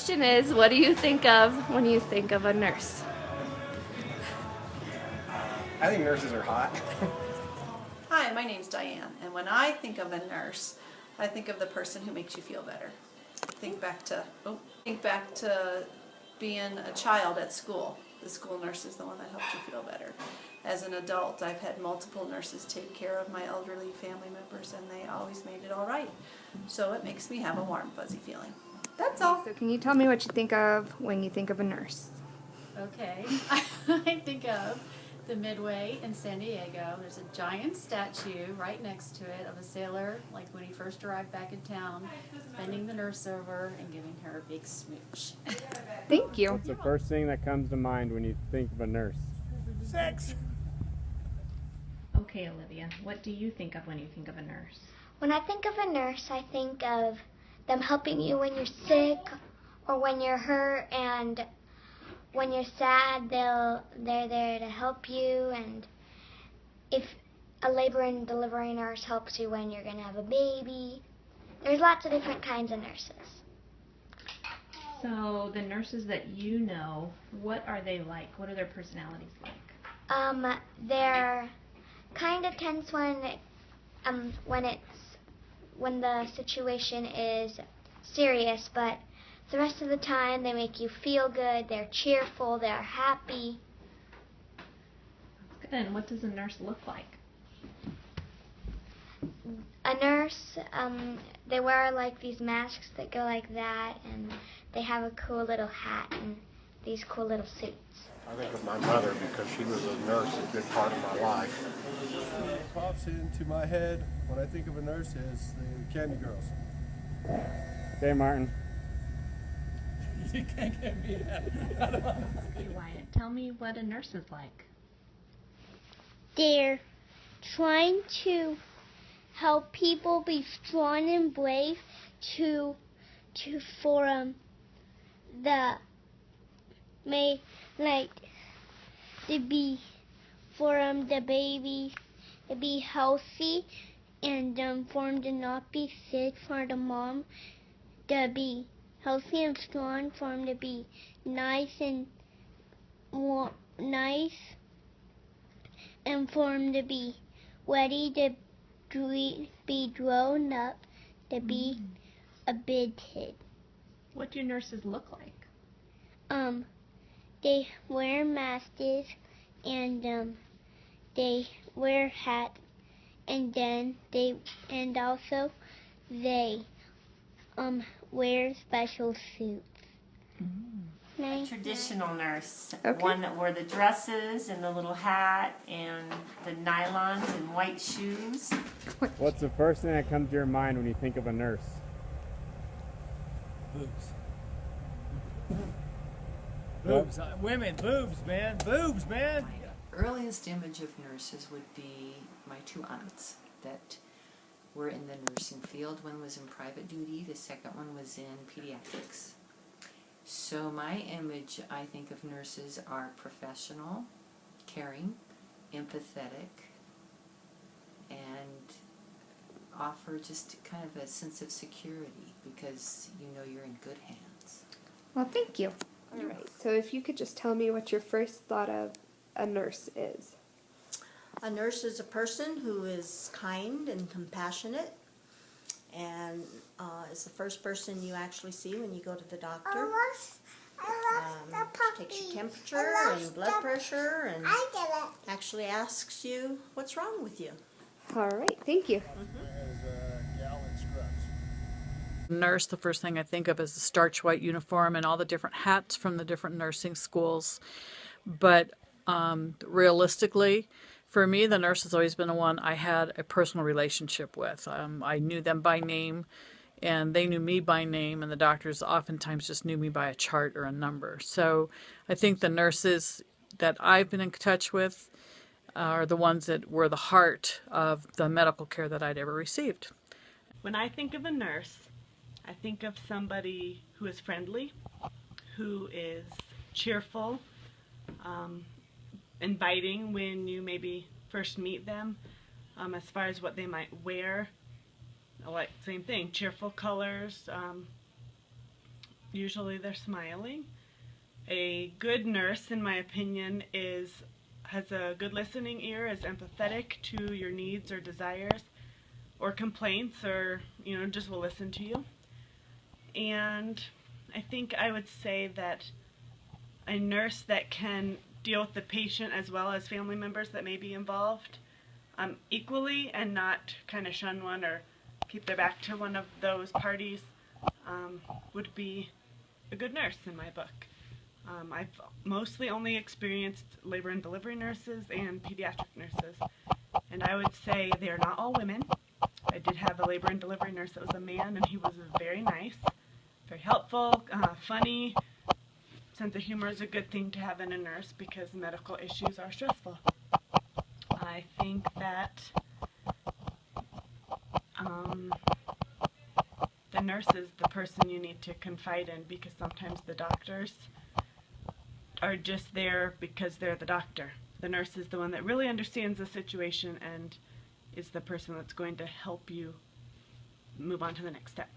question is, what do you think of when you think of a nurse? I think nurses are hot. Hi, my name's Diane, and when I think of a nurse, I think of the person who makes you feel better. Think back to being a child at school. The school nurse is the one that helped you feel better. As an adult, I've had multiple nurses take care of my elderly family members, and they always made it all right. So it makes me have a warm, fuzzy feeling. That's all. So can you tell me what you think of when you think of a nurse? Okay, I think of the Midway in San Diego. There's a giant statue right next to it of a sailor, like when he first arrived back in town, bending the nurse over and giving her a big smooch. Thank you. What's the first thing that comes to mind when you think of a nurse? Sex. Okay, Olivia, what do you think of when you think of a nurse? When I think of a nurse, I think of them helping you when you're sick or when you're hurt, and when you're sad, they're there to help you. And if a labor and delivery nurse helps you when you're going to have a baby. There's lots of different kinds of nurses. So the nurses that you know, what are they like? What are their personalities like? They're kind of tense when the situation is serious, but the rest of the time they make you feel good. They're cheerful. They're happy. That's good. And what does a nurse look like? A nurse, they wear like these masks that go like that, and they have a cool little hat and these cool little suits. I think of my mother because she was a nurse, a good part of my life. What pops into my head when I think of a nurse is the Candy Girls. Okay, Martin. You can't get me that. Hey, Wyatt, tell me what a nurse is like. They're trying to help people be strong and brave for the baby to be healthy, and for them to not be sick, for the mom to be healthy and strong, for them to be nice, and for them to be ready to be grown up, to be a big kid. What do nurses look like? They wear masks, and they wear hats, and then they wear special suits. A traditional nurse, Okay. one that wore the dresses and the little hat and the nylons and white shoes. What's the first thing that comes to your mind when you think of a nurse? Boobs. Boobs. Women, boobs, man. Boobs, man. My earliest image of nurses would be my two aunts that were in the nursing field. One was in private duty, the second one was in pediatrics. So my image, I think, of nurses are professional, caring, empathetic, and offer just kind of a sense of security because you know you're in good hands. Well, thank you. All right. So if you could just tell me what your first thought of a nurse is. A nurse is a person who is kind and compassionate, and is the first person you actually see when you go to the doctor. Takes your temperature and blood pressure and actually asks you what's wrong with you. All right. Thank you. Nurse, the first thing I think of is the starch white uniform and all the different hats from the different nursing schools. But realistically, for me, the nurse has always been the one I had a personal relationship with. I knew them by name, and they knew me by name, and the doctors oftentimes just knew me by a chart or a number. So I think the nurses that I've been in touch with are the ones that were the heart of the medical care that I'd ever received. When I think of a nurse, I think of somebody who is friendly, who is cheerful, inviting when you maybe first meet them, as far as what they might wear. Like, same thing, cheerful colors, Usually they're smiling. A good nurse, in my opinion, has a good listening ear, is empathetic to your needs or desires or complaints, or just will listen to you. And I think I would say that a nurse that can deal with the patient as well as family members that may be involved equally, and not kind of shun one or keep their back to one of those parties, would be a good nurse in my book. I've mostly only experienced labor and delivery nurses and pediatric nurses, and I would say they are not all women. I did have a labor and delivery nurse that was a man, and he was very nice, very helpful, funny. Sense of humor is a good thing to have in a nurse because medical issues are stressful. I think that the nurse is the person you need to confide in, because sometimes the doctors are just there because they're the doctor. The nurse is the one that really understands the situation and is the person that's going to help you move on to the next step.